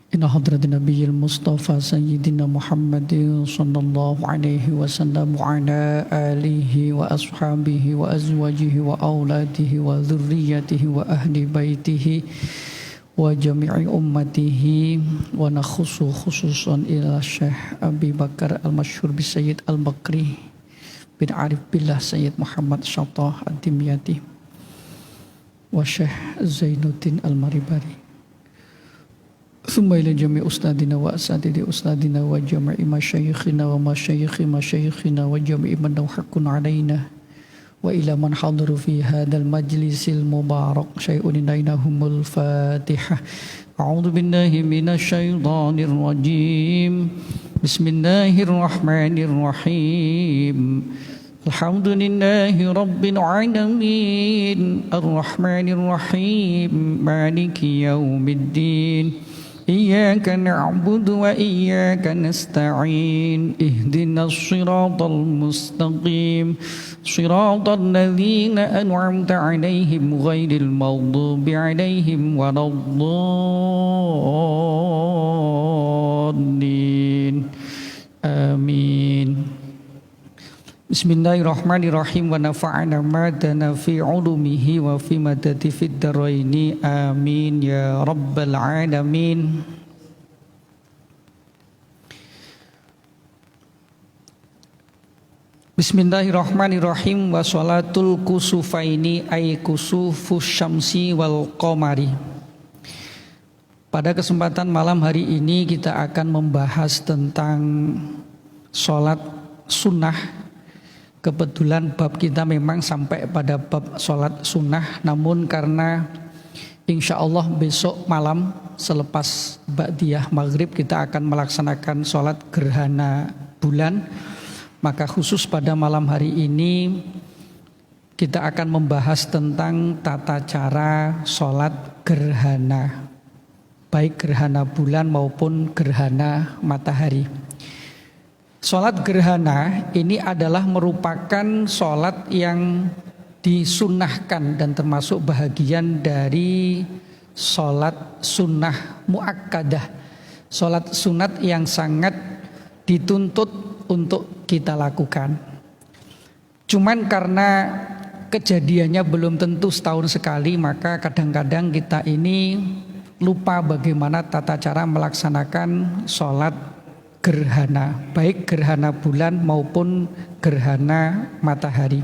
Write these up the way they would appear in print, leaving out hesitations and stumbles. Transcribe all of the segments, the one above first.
إن حضرة النبي المصطفى سيدنا محمد صلى الله عليه وسلم وعلى آله وأصحابه وأزواجه وأولاده وذريته وأهل بيته وجميع أمته ونخص خصوصا إلى الشيخ أبي بكر المشهور بالسيد البكري بن عارف بالله سيد محمد شطاه الدمياطي والشيخ زين الدين المريباري ثم إلى جميع أستاذنا وأساتذة أستاذنا وجميع مشايخنا ومشايخ مشايخنا وجميع من له حق علينا وإلى من حضر في هذا المجلس المبارك شيء إلينهم الفاتحة. أعوذ بالله من الشيطان الرجيم. بسم الله الرحمن الرحيم. الحمد لله رب العالمين الرحمن الرحيم مالك يوم الدين إياك نعبد وإياك نستعين اهدنا الصراط المستقيم صراط الذين أنعمت عليهم غير المغضوب عليهم ولا الضالين آمين. Bismillahirrahmanirrahim wa nafa'ana madana fi ulumihi wa fi madadi fid daraini amin ya rabbal alamin. Bismillahirrahmanirrahim wa sholatul kusufaini ay kusufus syamsi wal qamari. Pada kesempatan malam hari ini kita akan membahas tentang sholat sunnah. Kebetulan bab kita memang sampai pada bab sholat sunnah, namun karena insya Allah besok malam selepas ba'diyah maghrib kita akan melaksanakan sholat gerhana bulan, maka khusus pada malam hari ini kita akan membahas tentang tata cara sholat gerhana, baik gerhana bulan maupun gerhana matahari. Sholat gerhana ini adalah merupakan sholat yang disunnahkan dan termasuk bahagian dari sholat sunnah muakkadah, sholat sunat yang sangat dituntut untuk kita lakukan. Cuman karena kejadiannya belum tentu setahun sekali, maka kadang-kadang kita ini lupa bagaimana tata cara melaksanakan sholat gerhana, baik gerhana bulan maupun gerhana matahari.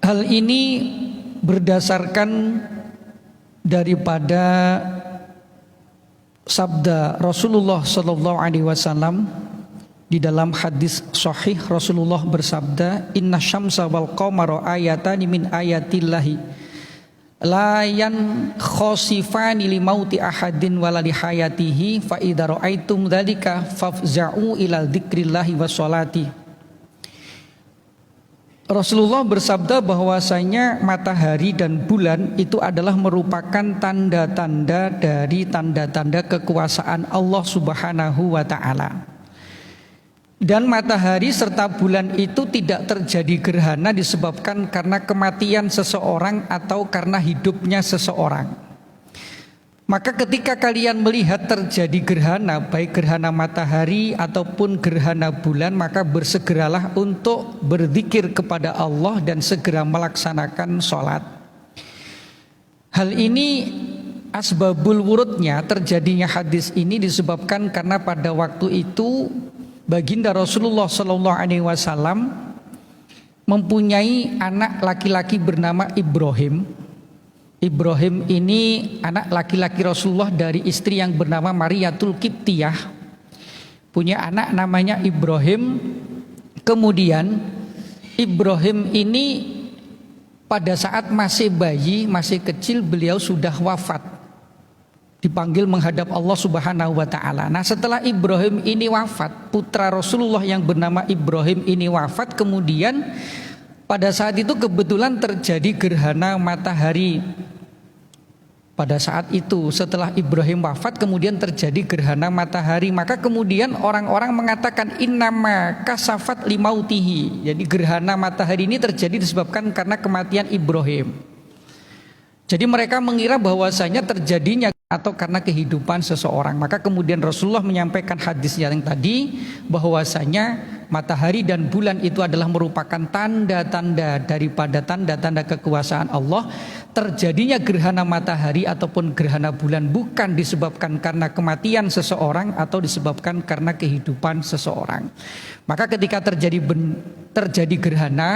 Hal ini berdasarkan daripada sabda Rasulullah Sallallahu Alaihi Wasallam di dalam hadis sahih. Rasulullah bersabda, Inna syamsa wal qamara ayatani min ayatillahi layan khosifani li mauti ahadin wala li hayatihi fa idza raaitum dzalika fafza'u ila dzikrillahi washolati. Rasulullah bersabda bahwasanya matahari dan bulan itu adalah merupakan tanda-tanda dari tanda-tanda kekuasaan Allah Subhanahu wa taala. Dan matahari serta bulan itu tidak terjadi gerhana disebabkan karena kematian seseorang atau karena hidupnya seseorang. Maka ketika kalian melihat terjadi gerhana, baik gerhana matahari ataupun gerhana bulan, maka bersegeralah untuk berzikir kepada Allah dan segera melaksanakan sholat. Hal ini asbabul wurudnya, terjadinya hadis ini disebabkan karena pada waktu itu Baginda Rasulullah Sallallahu Alaihi Wasallam mempunyai anak laki-laki bernama Ibrahim. Ibrahim ini anak laki-laki Rasulullah dari istri yang bernama Mariyatul Qibtiyah. Punya anak namanya Ibrahim. Kemudian Ibrahim ini pada saat masih bayi, masih kecil, beliau sudah wafat. Dipanggil menghadap Allah Subhanahu wa taala. Nah, setelah Ibrahim ini wafat, putra Rasulullah yang bernama Ibrahim ini wafat, kemudian pada saat itu kebetulan terjadi gerhana matahari. Pada saat itu setelah Ibrahim wafat kemudian terjadi gerhana matahari, maka kemudian orang-orang mengatakan innama kasafat limautihi. Jadi gerhana matahari ini terjadi disebabkan karena kematian Ibrahim. Jadi mereka mengira bahwasanya terjadinya atau karena kehidupan seseorang. Maka kemudian Rasulullah menyampaikan hadis yang tadi bahwasanya matahari dan bulan itu adalah merupakan tanda-tanda daripada tanda-tanda kekuasaan Allah. Terjadinya gerhana matahari ataupun gerhana bulan bukan disebabkan karena kematian seseorang atau disebabkan karena kehidupan seseorang. Maka ketika terjadi gerhana,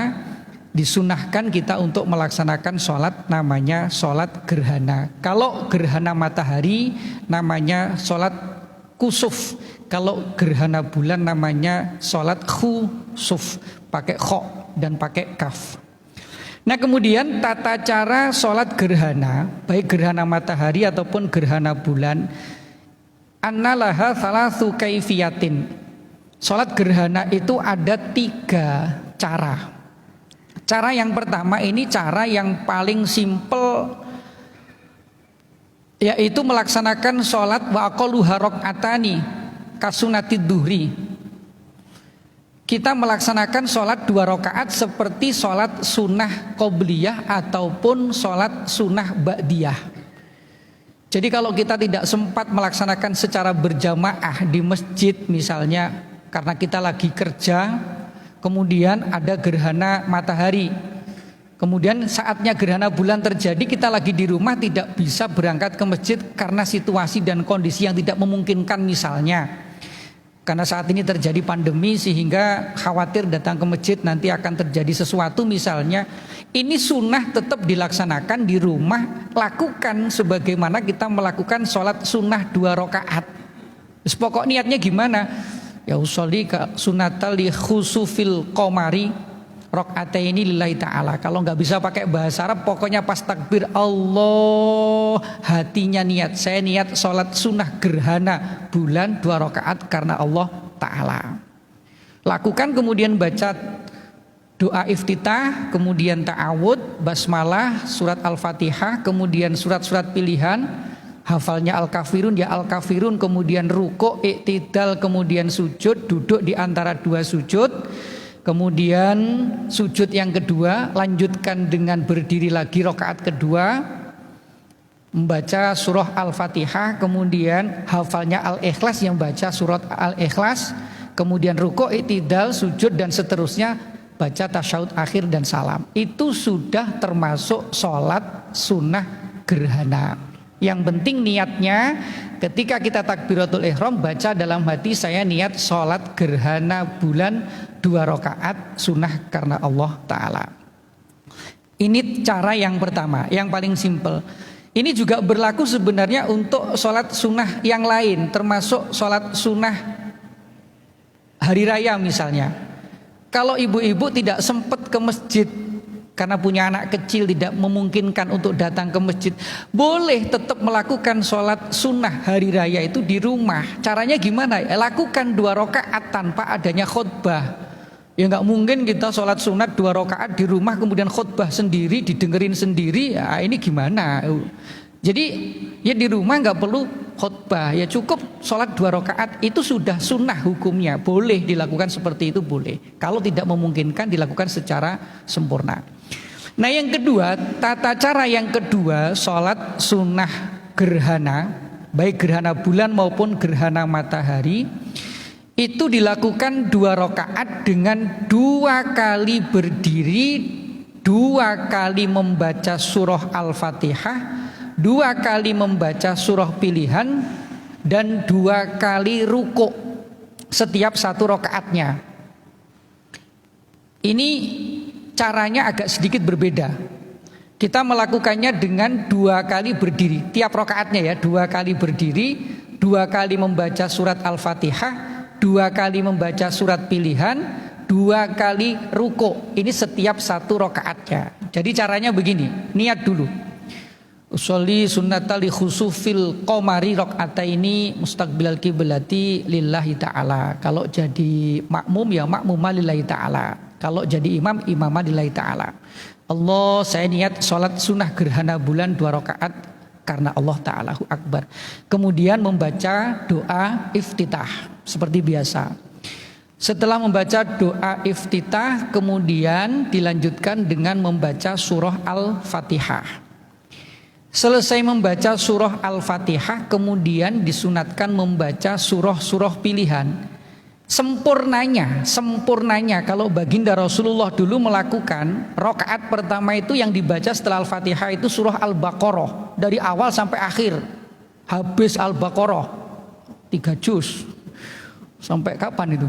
disunahkan kita untuk melaksanakan sholat namanya sholat gerhana. Kalau gerhana matahari namanya sholat kusuf. Kalau gerhana bulan namanya sholat khusuf, pakai kho dan pakai kaf. Nah kemudian tata cara sholat gerhana, baik gerhana matahari ataupun gerhana bulan, annalaha thalathu kaifiyatin. Sholat gerhana itu ada 3 cara. Cara yang pertama ini cara yang paling simpel, yaitu melaksanakan sholat wa aqalluha raq'atani kasunatid duhri. Kita melaksanakan sholat 2 rakaat seperti sholat sunnah qobliyah ataupun sholat sunnah ba'diyah. Jadi kalau kita tidak sempat melaksanakan secara berjamaah di masjid misalnya karena kita lagi kerja, kemudian ada gerhana matahari, kemudian saatnya gerhana bulan terjadi, kita lagi di rumah tidak bisa berangkat ke masjid karena situasi dan kondisi yang tidak memungkinkan misalnya. Karena saat ini terjadi pandemi sehingga khawatir datang ke masjid nanti akan terjadi sesuatu misalnya. Ini sunnah tetap dilaksanakan di rumah, lakukan sebagaimana kita melakukan sholat sunnah 2 rakaat. Terus pokok niatnya gimana? Ya usolli ka sunatal li khusufil qamari rakaataini lillahi ta'ala. Kalau nggak bisa pakai bahasa Arab, pokoknya pas takbir Allah hatinya niat, saya niat sholat sunnah gerhana bulan 2 rakaat karena Allah Ta'ala. Lakukan kemudian baca doa iftitah, kemudian ta'awud, basmalah, surat Al-Fatihah, kemudian surat-surat pilihan. Hafalnya Al-Kafirun, ya Al-Kafirun, kemudian ruku', iktidal, kemudian sujud, duduk di antara 2 sujud. Kemudian sujud yang kedua, lanjutkan dengan berdiri lagi rakaat kedua, membaca surah Al-Fatihah, kemudian hafalnya Al-Ikhlas yang baca surat Al-Ikhlas, kemudian ruku', iktidal, sujud dan seterusnya, baca tasyahud akhir dan salam. Itu sudah termasuk sholat sunnah gerhana. Yang penting niatnya ketika kita takbiratul ihram baca dalam hati saya niat sholat gerhana bulan 2 rakaat sunnah karena Allah Ta'ala. Ini cara yang pertama, yang paling simpel. Ini juga berlaku sebenarnya untuk sholat sunnah yang lain, termasuk sholat sunnah hari raya misalnya. Kalau ibu-ibu tidak sempat ke masjid karena punya anak kecil tidak memungkinkan untuk datang ke masjid, boleh tetap melakukan sholat sunnah hari raya itu di rumah. Caranya gimana? Lakukan 2 rakaat tanpa adanya khutbah. Ya nggak mungkin kita sholat sunat 2 rakaat di rumah kemudian khutbah sendiri, didengerin sendiri. Ya ini gimana? Jadi ya di rumah nggak perlu khutbah, ya cukup sholat 2 rakaat itu sudah sunnah hukumnya. Boleh dilakukan seperti itu, boleh. Kalau tidak memungkinkan dilakukan secara sempurna. Nah yang kedua, tata cara yang kedua sholat sunnah gerhana, baik gerhana bulan maupun gerhana matahari, itu dilakukan 2 rakaat dengan 2 kali berdiri, 2 kali membaca surah Al-Fatihah, 2 kali membaca surah pilihan, dan 2 kali ruku setiap 1 rakaatnya. Ini caranya agak sedikit berbeda. Kita melakukannya dengan 2 kali berdiri tiap rakaatnya ya, 2 kali berdiri, 2 kali membaca surat Al-Fatihah, 2 kali membaca surat pilihan, 2 kali ruku. Ini setiap 1 rakaatnya. Jadi caranya begini, niat dulu. Usolli sunnatal li khusufil qamari rakaataini mustaqbilal qiblati lillahi ta'ala. Kalau jadi makmum ya makmumah lillahi ta'ala. Kalau jadi imam, imamah lillahi ta'ala. Allah, saya niat sholat sunnah gerhana bulan 2 rakaat karena Allah Ta'ala Akbar. Kemudian membaca doa iftitah seperti biasa. Setelah membaca doa iftitah, kemudian dilanjutkan dengan membaca surah Al-Fatihah. Selesai membaca surah Al-Fatihah, kemudian disunatkan membaca surah-surah pilihan. Sempurnanya kalau baginda Rasulullah dulu melakukan rakaat pertama itu yang dibaca setelah Al-Fatihah itu surah Al-Baqarah dari awal sampai akhir. Habis Al-Baqarah 3 juz. Sampai kapan itu?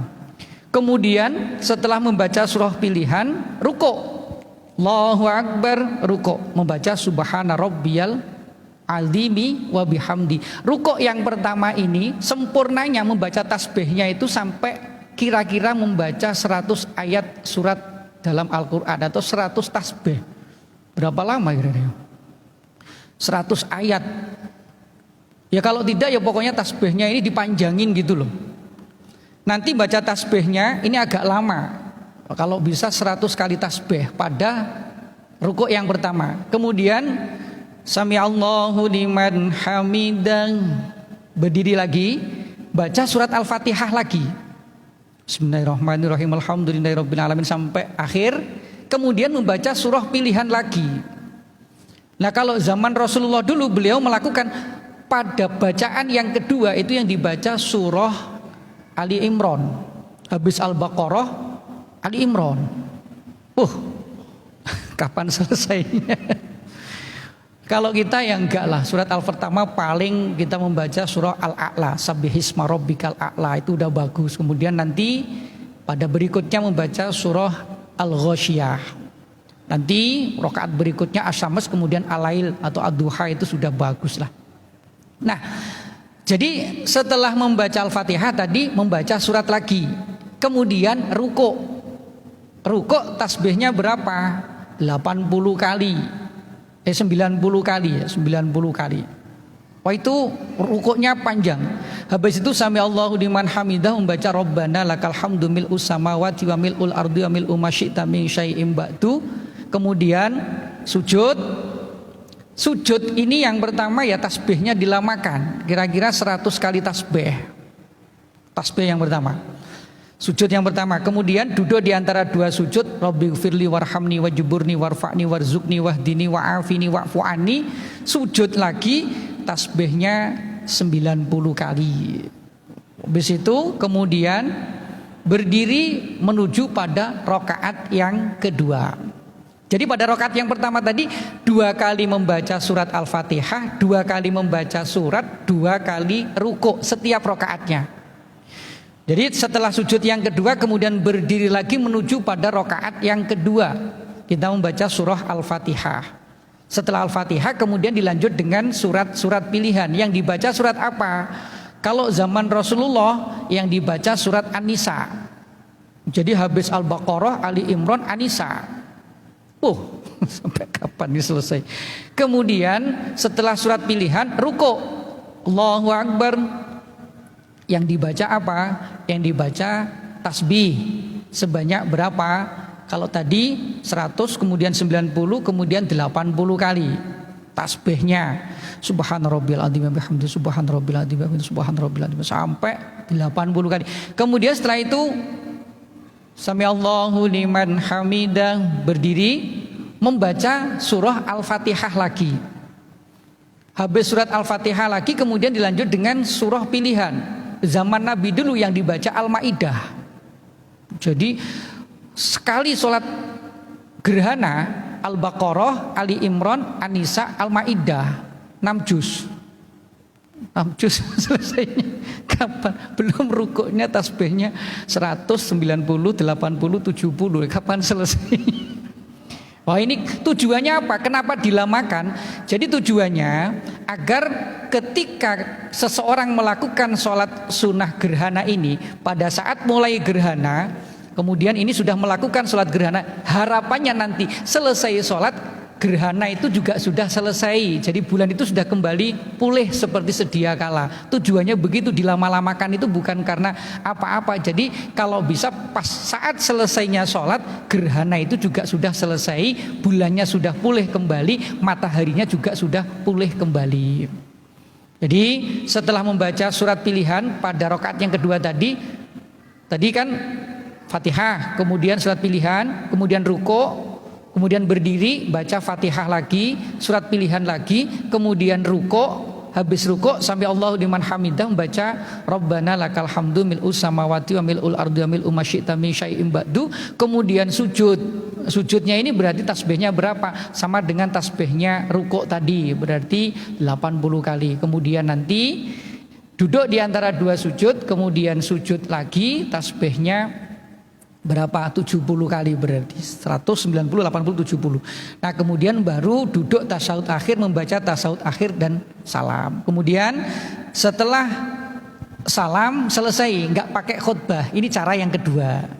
Kemudian setelah membaca surah pilihan, ruku'. Allahu Akbar, ruku', membaca subhana rabbiyal azimi wa bihamdi. Rukuk yang pertama ini sempurnanya membaca tasbihnya itu sampai kira-kira membaca 100 ayat surat dalam Al-Quran atau 100 tasbih. Berapa lama kira-kira? 100 ayat. Ya kalau tidak ya pokoknya tasbihnya ini dipanjangin gitu loh. Nanti baca tasbihnya ini agak lama. Kalau bisa 100 kali tasbih pada rukuk yang pertama. Kemudian Sami Allahu liman hamidah, berdiri lagi, baca surat Al-Fatihah lagi. Bismillahirrahmanirrahim, alhamdulillahirabbil alamin sampai akhir. Kemudian membaca surah pilihan lagi. Nah, kalau zaman Rasulullah dulu beliau melakukan pada bacaan yang kedua itu yang dibaca surah Ali Imran. Habis Al-Baqarah, Ali Imran. Kapan selesainya? Kalau kita yang enggak lah, surat Al-pertama paling kita membaca surah Al-A'la, Sabbihisma rabbikal a'la, itu udah bagus. Kemudian nanti pada berikutnya membaca surah Al-Ghasyiyah. Nanti rakaat berikutnya Asy-Syams, kemudian Al-Lail atau Ad-Duha, itu sudah bagus lah. Nah, jadi setelah membaca Al-Fatihah tadi membaca surat lagi. Kemudian ruku'. Ruku' tasbihnya berapa? 80 kali. 90 kali ya, 90 kali. Wah, itu rukuknya panjang. Habis itu sami Allahu liman hamidah membaca Rabbana lakal hamdu mil'us samawati wa mil'ul ardi wa mil'u ma syi'ta min syai'in ba'du. Kemudian sujud. Sujud ini yang pertama ya tasbihnya dilamakan. Kira-kira 100 kali tasbih. Tasbih yang pertama. Sujud yang pertama, kemudian duduk di antara dua sujud, Rabbighfirli warhamni wajburni warfa'ni warzuqni wahdini wa'afini wa'fu anni. Sujud lagi, tasbihnya 90 kali. Habis itu kemudian berdiri menuju pada rakaat yang kedua. Jadi pada rakaat yang pertama tadi 2 kali membaca surat Al-Fatihah, 2 kali membaca surat, 2 kali rukuk setiap rakaatnya. Jadi setelah sujud yang kedua kemudian berdiri lagi menuju pada rakaat yang kedua. Kita membaca surah Al-Fatihah. Setelah Al-Fatihah kemudian dilanjut dengan surat-surat pilihan. Yang dibaca surat apa? Kalau zaman Rasulullah yang dibaca surat An-Nisa. Jadi habis Al-Baqarah, Ali Imran, An-Nisa. Sampai kapan ini selesai? Kemudian setelah surat pilihan ruku'. Allahu Akbar. Yang dibaca apa? Yang dibaca tasbih sebanyak berapa? Kalau tadi 100, kemudian 90, kemudian 80 kali tasbihnya. Subhanarabbil azim wa bihamdi subhanarabbil azim wa bihamdi subhanarabbil azim sampai 80 kali. Kemudian setelah itu sami Allahu liman hamidah, berdiri membaca surah Al-Fatihah lagi. Habis surat Al-Fatihah lagi kemudian dilanjut dengan surah pilihan. Zaman Nabi dulu yang dibaca Al-Maidah. Jadi sekali sholat gerhana Al-Baqarah, Ali Imran, An-Nisa, Al-Maidah 6 juz. 6 juz selesainya. Kapan? Belum rukuknya, tasbihnya 100, 90, 80, 70. Kapan selesai? Wah, ini tujuannya apa? Kenapa dilamakan? Jadi tujuannya agar ketika seseorang melakukan sholat sunnah gerhana ini, pada saat mulai gerhana, kemudian ini sudah melakukan sholat gerhana, harapannya nanti selesai sholat gerhana itu juga sudah selesai. Jadi bulan itu sudah kembali pulih seperti sedia kala. Tujuannya begitu, dilama-lamakan itu bukan karena apa-apa. Jadi kalau bisa pas saat selesainya sholat gerhana itu juga sudah selesai, bulannya sudah pulih kembali, mataharinya juga sudah pulih kembali. Jadi setelah membaca surat pilihan pada rakaat yang kedua tadi kan Fatihah, kemudian surat pilihan, kemudian ruku', kemudian berdiri baca Fatihah lagi, surat pilihan lagi, kemudian ruko, habis ruko sampai Allahu liman hamidah membaca Rabbana lakal hamdu mil'us samawati wa mil'ul ardi wa mil'u ma syi'ta min syai'in ba'du, kemudian sujud. Sujudnya ini berarti tasbihnya berapa? Sama dengan tasbihnya ruko tadi, berarti 80 kali. Kemudian nanti duduk di antara dua sujud, kemudian sujud lagi, tasbihnya berapa? 70 kali, berarti 190, 80, 70. Nah kemudian baru duduk tasyahud akhir, membaca tasyahud akhir dan salam. Kemudian setelah salam selesai, nggak pakai khutbah. Ini cara yang kedua.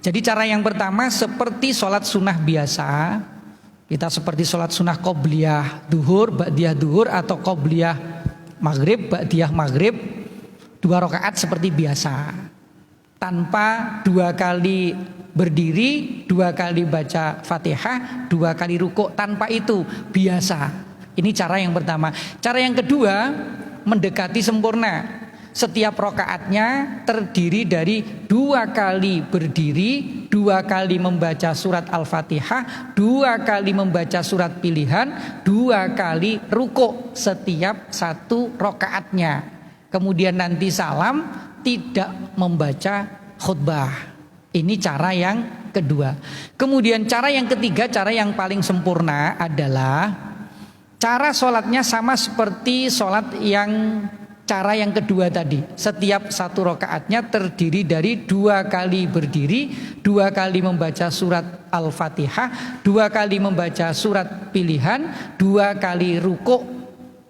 Jadi cara yang pertama seperti sholat sunnah biasa. Kita seperti sholat sunnah qobliyah duhur, ba'diyah duhur, atau qobliyah maghrib, ba'diyah maghrib, 2 rakaat seperti biasa, tanpa 2 kali berdiri, 2 kali baca Fatihah, 2 kali rukuk, tanpa itu, biasa. Ini cara yang pertama. Cara yang kedua mendekati sempurna. Setiap rakaatnya terdiri dari 2 kali berdiri, 2 kali membaca surat Al-Fatihah, 2 kali membaca surat pilihan, 2 kali rukuk setiap 1 rakaatnya. Kemudian nanti salam, tidak membaca khutbah. Ini cara yang kedua. Kemudian cara yang ketiga, cara yang paling sempurna adalah cara sholatnya sama seperti sholat yang cara yang kedua tadi. Setiap 1 rakaatnya terdiri dari 2 kali berdiri, 2 kali membaca surat Al-Fatihah, 2 kali membaca surat pilihan, 2 kali rukuk.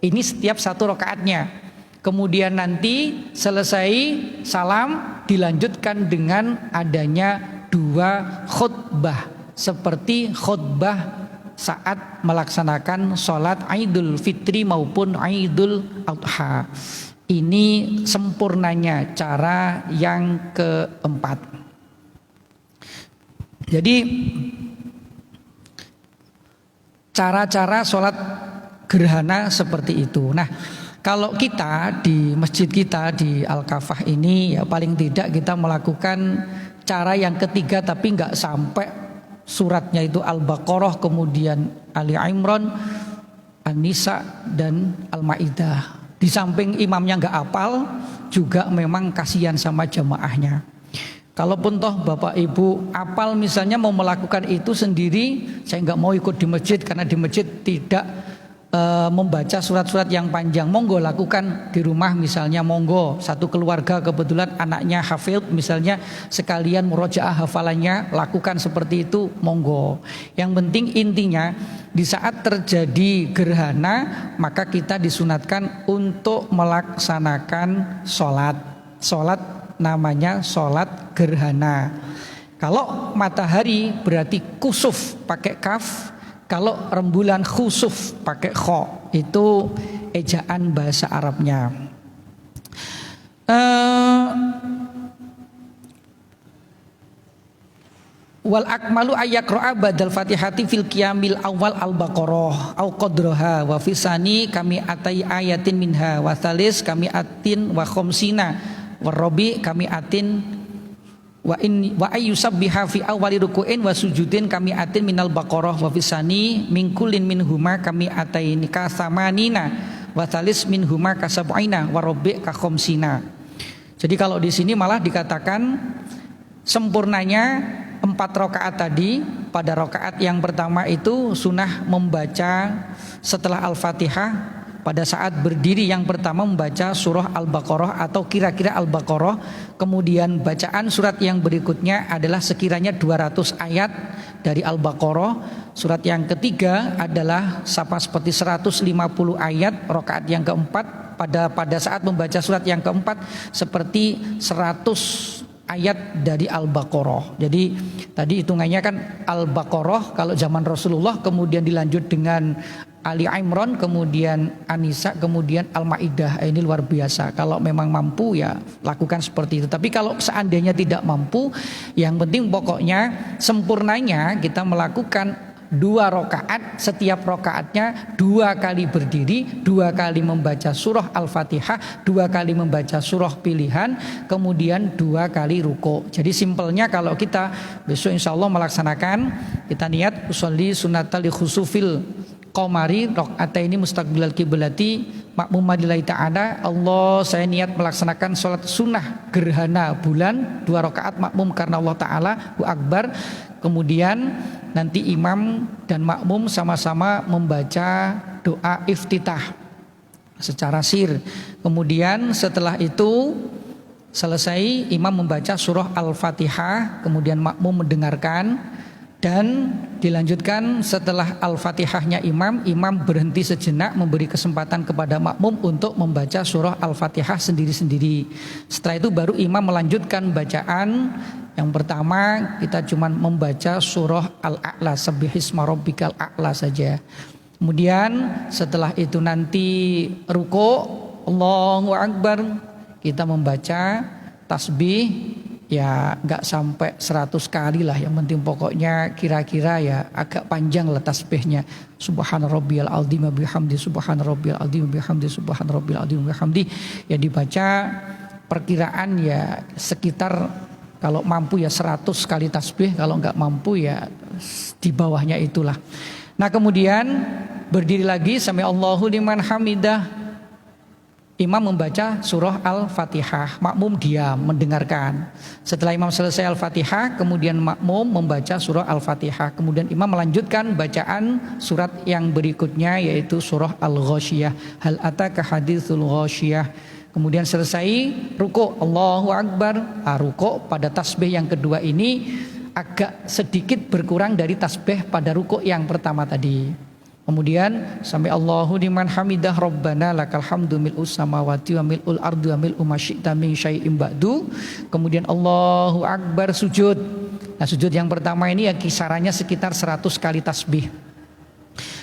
Ini setiap 1 rakaatnya. Kemudian nanti selesai salam dilanjutkan dengan adanya 2 khutbah, seperti khutbah saat melaksanakan sholat Idul Fitri maupun Idul Adha. Ini sempurnanya cara yang keempat. Jadi cara-cara sholat gerhana seperti itu. Nah, kalau kita di masjid kita di Al-Kafah ini, ya paling tidak kita melakukan cara yang ketiga, tapi nggak sampai suratnya itu Al-Baqarah, kemudian Ali Imran, An-Nisa, dan Al-Maidah. Di samping imamnya nggak hafal, juga memang kasihan sama jamaahnya. Kalaupun toh bapak ibu hafal misalnya mau melakukan itu sendiri, saya nggak mau ikut di masjid karena di masjid tidak membaca surat-surat yang panjang, monggo lakukan di rumah misalnya, monggo. Satu keluarga kebetulan anaknya hafid misalnya, sekalian murojaah hafalannya, lakukan seperti itu, monggo. Yang penting intinya di saat terjadi gerhana maka kita disunatkan untuk melaksanakan sholat namanya sholat gerhana. Kalau matahari berarti kusuf pakai kaf, kalau rembulan khusuf pakai kho, itu ejaan bahasa Arabnya. Wal akmalu ayyaqra'a badal fatihati fil qiyamil awal al-baqarah au qadroha wa fisani kami atai ayatin minha wa thalis kami atin wa khomsina wa robi kami atin wa ayyusabbiha fi awali ruku'in wa sujudin kami atin minal baqarah wa fisani min kullin minhuma kami ataini ka samanina wa thalis minhuma ka sab'ina wa robi ka khomsina. Jadi kalau di sini malah dikatakan sempurnanya 4 rakaat tadi. Pada rakaat yang pertama itu sunnah membaca setelah Al-Fatihah, pada saat berdiri yang pertama membaca surah Al-Baqarah atau kira-kira Al-Baqarah. Kemudian bacaan surat yang berikutnya adalah sekiranya 200 ayat dari Al-Baqarah. Surat yang ketiga adalah sama seperti 150 ayat. Rakaat yang keempat pada saat membaca surat yang keempat seperti 100 ayat dari Al-Baqarah. Jadi tadi hitungannya kan Al-Baqarah kalau zaman Rasulullah, kemudian dilanjut dengan Ali Imran, kemudian An-Nisa, kemudian Al-Maidah. Ini luar biasa. Kalau memang mampu ya lakukan seperti itu. Tapi kalau seandainya tidak mampu, yang penting pokoknya sempurnanya kita melakukan 2 rakaat, setiap rakaatnya 2 kali berdiri, 2 kali membaca surah Al-Fatihah, 2 kali membaca surah pilihan, kemudian 2 kali ruku. Jadi simpelnya kalau kita besok insya Allah melaksanakan, kita niat usolli sunatal khusufil qamari rakaataini mustaqbilal kiblati makmum lillahi ta'ala. Allah, saya niat melaksanakan sholat sunnah gerhana bulan 2 rakaat makmum karena Allah Ta'ala, Allahu Akbar. Kemudian nanti imam dan makmum sama-sama membaca doa iftitah secara sir. Kemudian setelah itu selesai, imam membaca surah Al-Fatihah, kemudian makmum mendengarkan. Dan dilanjutkan setelah Al-Fatihahnya imam berhenti sejenak, memberi kesempatan kepada makmum untuk membaca surah Al-Fatihah sendiri-sendiri. Setelah itu baru imam melanjutkan bacaan. Yang pertama kita cuma membaca surah Al-A'la, Sabbihisma rabbikal a'la saja. Kemudian setelah itu nanti ruku, Allahu Akbar, kita membaca tasbih. Ya nggak sampai 100 kali lah, yang penting pokoknya kira-kira ya agak panjang lah tasbihnya. Subhana rabbiyal azim wa bihamdi, subhana rabbiyal azim wa bihamdi, subhana rabbiyal azim wa bihamdi. Ya dibaca perkiraan ya sekitar kalau mampu ya 100 kali tasbih, kalau nggak mampu ya di bawahnya itulah. Nah kemudian berdiri lagi, sami Allahu liman hamidah. Imam membaca surah Al-Fatihah, makmum diam mendengarkan. Setelah imam selesai Al-Fatihah, kemudian makmum membaca surah Al-Fatihah. Kemudian imam melanjutkan bacaan surat yang berikutnya, yaitu surah Al-Ghasyiyah. Hal ataka haditsul Ghasyiyah. Kemudian selesai ruku, Allahu Akbar. Ruku pada tasbih yang kedua ini agak sedikit berkurang dari tasbih pada ruku yang pertama tadi. Kemudian sami Allahu liman hamidah rabbana lakal hamdu mil'us samawati wa mil'ul ardi wa mil'u ma syi'ta min syai'in ba'du. Kemudian Allahu Akbar, sujud. Nah sujud yang pertama ini ya kisarannya sekitar 100 kali tasbih.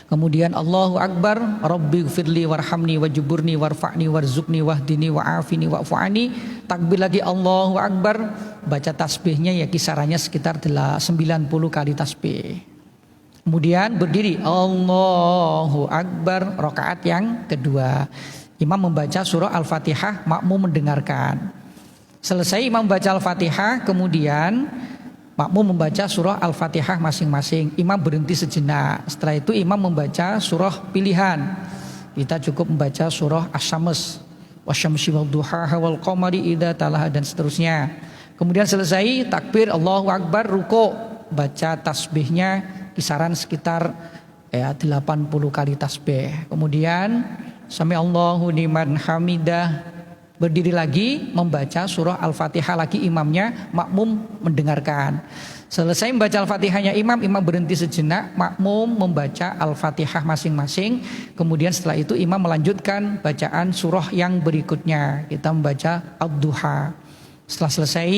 Kemudian Allahu Akbar, Rabbighfirli warhamni wajburni warfa'ni warzuqni wahdini wa'afini wa'fu'ani. Takbir lagi Allahu Akbar, baca tasbihnya ya kisarannya sekitar 90 kali tasbih. Kemudian berdiri, Allahu Akbar, rakaat yang kedua. Imam membaca surah Al-Fatihah, makmum mendengarkan. Selesai imam membaca Al-Fatihah, kemudian makmum membaca surah Al-Fatihah masing-masing. Imam berhenti sejenak. Setelah itu imam membaca surah pilihan. Kita cukup membaca surah Asy-Syams, wasyamsi wadduhaha wal qamari idza talaha, dan seterusnya. Kemudian selesai takbir Allahu Akbar, ruku, baca tasbihnya kisaran sekitar 80 kali tasbih. Kemudian sami Allahu liman hamidah, berdiri lagi membaca surah Al-Fatihah lagi imamnya, makmum mendengarkan. Selesai membaca Al-Fatihahnya imam berhenti sejenak, makmum membaca Al-Fatihah masing-masing. Kemudian setelah itu imam melanjutkan bacaan surah yang berikutnya. Kita membaca Ad-Duha. Setelah selesai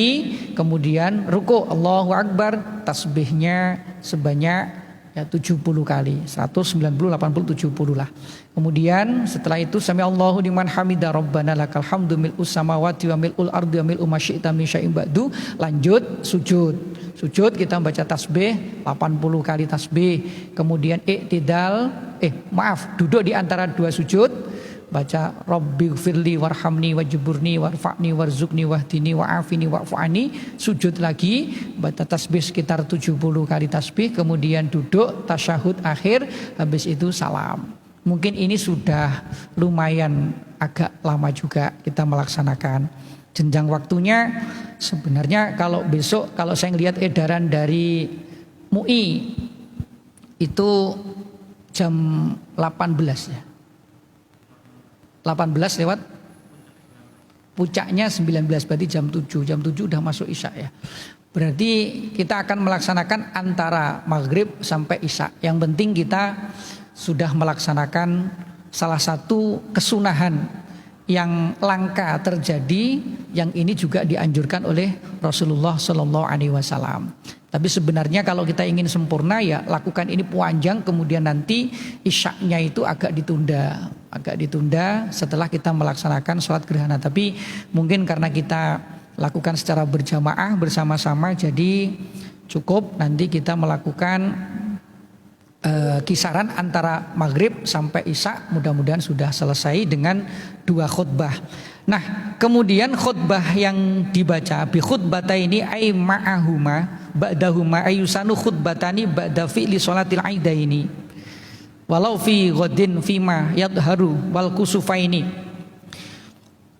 kemudian ruku, Allahu Akbar, tasbihnya sebanyak 70 kali, 190, 80, 70 lah. Kemudian setelah itu sami Allahu liman hamidah rabbana lakal hamdu mil'us samawati wa mil'ul ardi wa mil'u ma syi'ta min syai'in ba'du. Lanjut sujud. Sujud kita baca tasbih 80 kali tasbih. Kemudian duduk di antara dua sujud. Baca Rabbighfirli warhamni wajburni warfa'ni warzuqni wahdini wa'afini wa'fu'ani. Sujud lagi, baca tasbih sekitar 70 kali tasbih. Kemudian duduk tasyahud akhir, habis itu salam. Mungkin ini sudah lumayan agak lama juga kita melaksanakan. Jenjang waktunya sebenarnya kalau besok, kalau saya lihat edaran dari MUI itu jam 18 ya. 18 lewat puncaknya 19, berarti jam 7 udah masuk isya ya. Berarti kita akan melaksanakan antara maghrib sampai isya. Yang penting kita sudah melaksanakan salah satu kesunahan yang langka terjadi, yang ini juga dianjurkan oleh Rasulullah Shallallahu Alaihi Wasallam. Tapi sebenarnya kalau kita ingin sempurna ya lakukan ini panjang, kemudian nanti isyaknya itu agak ditunda setelah kita melaksanakan sholat gerhana. Tapi mungkin karena kita lakukan secara berjamaah bersama-sama, jadi cukup nanti kita melakukan kisaran antara maghrib sampai isya, mudah-mudahan sudah selesai dengan 2 khutbah. Nah, kemudian khutbah yang dibaca bi khutbataini ay ma'ahuma ba'dahuma ayusanu khutbatani ba'da fi'li sholatil aidaini walau fi ghadin fima yadharu wal kusufaini.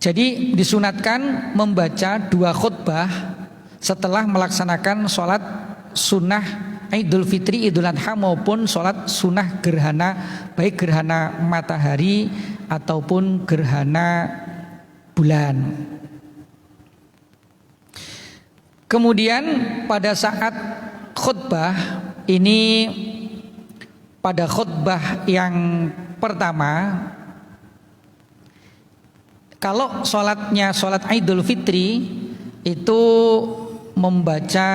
Jadi disunatkan membaca 2 khutbah setelah melaksanakan sholat sunnah Idul Fitri, Idul Adha maupun sholat sunnah gerhana, baik gerhana matahari ataupun gerhana bulan. Kemudian pada saat khutbah ini, pada khutbah yang pertama, kalau sholatnya sholat Idul Fitri itu membaca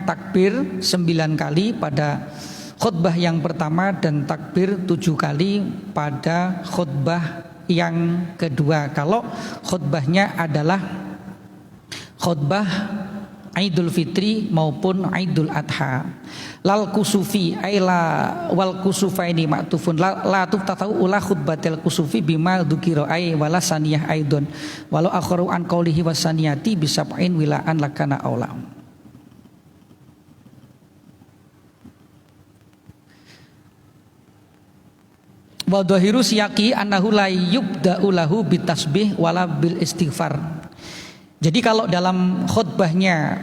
takbir 9 kali pada khutbah yang pertama dan takbir 7 kali pada khutbah yang kedua. Kalau khutbahnya adalah khutbah Idul Fitri maupun Idul Adha. Lal kusufi aila wal kusufaini ma'tufun la tuftatahu ula khutbatil kusufi bima dzukira ay wala saniyah aidon walau akharu an qaulihi wasaniyati bisab'in wilaan lakana aula. Wa dhahiru siyaqi annahu la yubda'u lahu bitasbih wala bil istighfar. Jadi kalau dalam khutbahnya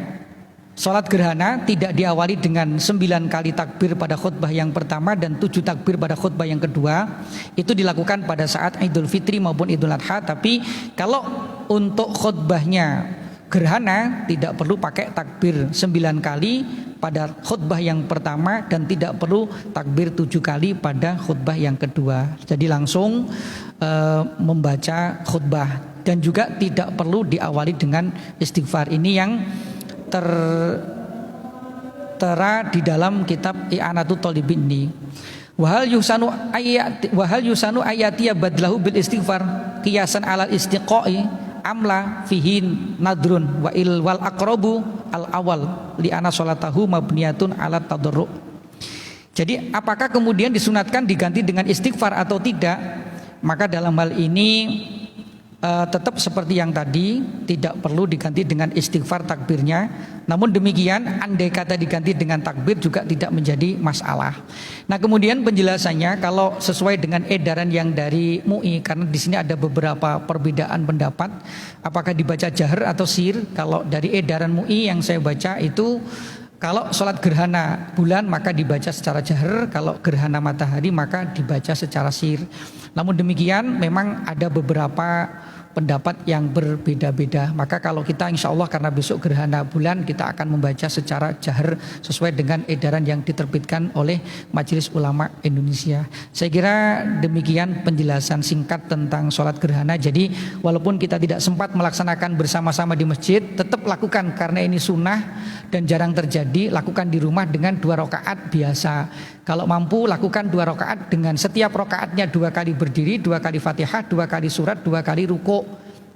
sholat gerhana tidak diawali dengan 9 kali takbir pada khutbah yang pertama dan 7 takbir pada khutbah yang kedua, itu dilakukan pada saat Idul Fitri maupun Idul Adha. Tapi kalau untuk khutbahnya gerhana tidak perlu pakai takbir 9 kali pada khutbah yang pertama dan tidak perlu takbir 7 kali pada khutbah yang kedua. Jadi langsung membaca khutbah dan juga tidak perlu diawali dengan istighfar. Ini yang tertera di dalam kitab I'anatul Talibin ini. Wahal yusanu ayati badlahu bil istighfar qiyasan alal istiqai amla fihin nadrun wa il wal aqrabu al awal li ana salatahu mabniyatun ala tadarru. Jadi apakah kemudian disunatkan diganti dengan istighfar atau tidak? Maka dalam hal ini tetap seperti yang tadi, tidak perlu diganti dengan istighfar takbirnya. Namun demikian andai kata diganti dengan takbir juga tidak menjadi masalah. Nah, kemudian penjelasannya kalau sesuai dengan edaran yang dari MUI, karena di sini ada beberapa perbedaan pendapat apakah dibaca jahar atau sir. Kalau dari edaran MUI yang saya baca itu, kalau sholat gerhana bulan maka dibaca secara jahar, kalau gerhana matahari maka dibaca secara sir. Namun demikian memang ada beberapa pendapat yang berbeda-beda. Maka kalau kita insya Allah karena besok gerhana bulan kita akan membaca secara jahar sesuai dengan edaran yang diterbitkan oleh Majelis Ulama Indonesia. Saya kira demikian penjelasan singkat tentang sholat gerhana. Jadi walaupun kita tidak sempat melaksanakan bersama-sama di masjid, tetap lakukan karena ini sunnah dan jarang terjadi. Lakukan di rumah dengan 2 rakaat biasa. Kalau mampu lakukan 2 rakaat dengan setiap rakaatnya 2 kali berdiri, 2 kali Fatihah, 2 kali surat, 2 kali ruku.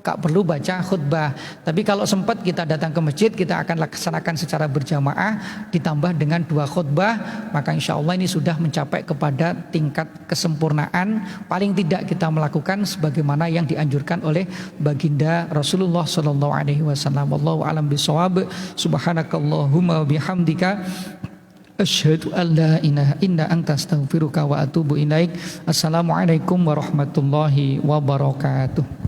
Gak perlu baca khutbah. Tapi kalau sempat kita datang ke masjid, kita akan laksanakan secara berjamaah ditambah dengan 2 khutbah, maka insya Allah ini sudah mencapai kepada tingkat kesempurnaan. Paling tidak kita melakukan sebagaimana yang dianjurkan oleh baginda Rasulullah sallallahu alaihi wasallam. Wallahu a'lam bishawab. Subhanakallahumma bihamdika asyhadu an la ilaha illa anta astaghfiruka wa atubu ilaik. Assalamualaikum warahmatullahi wabarakatuh.